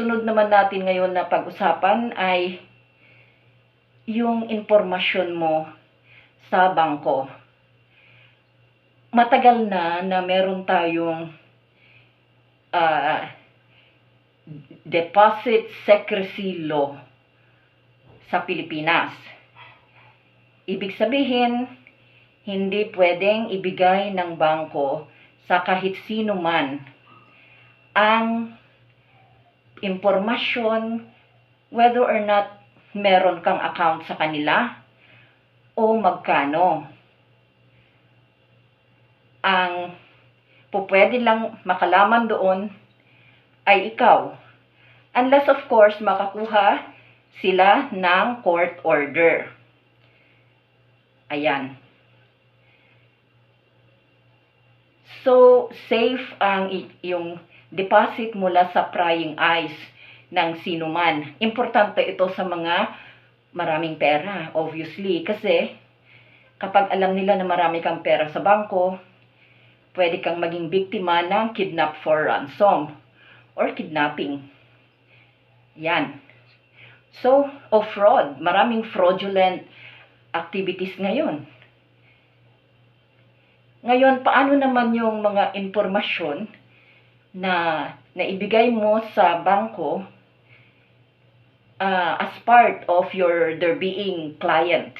susunod naman natin ngayon na pag-usapan ay yung impormasyon mo sa bangko. Matagal na meron tayong deposit secrecy law sa Pilipinas. Ibig sabihin, hindi pwedeng ibigay ng bangko sa kahit sino man ang impormasyon whether or not meron kang account sa kanila o magkano. Ang pwede lang makalaman doon ay ikaw. Unless of course makakuha sila ng court order. Ayan. So, safe ang yung deposit mula sa prying eyes ng sino man. Importante ito sa mga maraming pera, obviously. Kasi, kapag alam nila na marami kang pera sa bangko, pwede kang maging biktima ng kidnap for ransom or kidnapping. Yan. So, o fraud. Maraming fraudulent activities ngayon. Ngayon, paano naman yung mga impormasyon na naibigay mo sa bangko as part of their being client?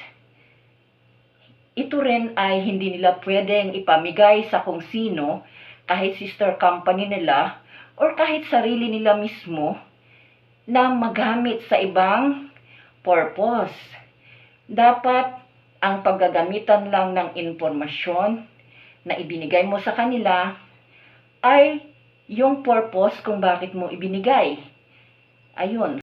Ito rin ay hindi nila pwedeng ipamigay sa kung sino, kahit sister company nila or kahit sarili nila mismo na magamit sa ibang purpose. Dapat ang paggagamitan lang ng impormasyon na ibinigay mo sa kanila ay yung purpose kung bakit mo ibinigay. Ayun.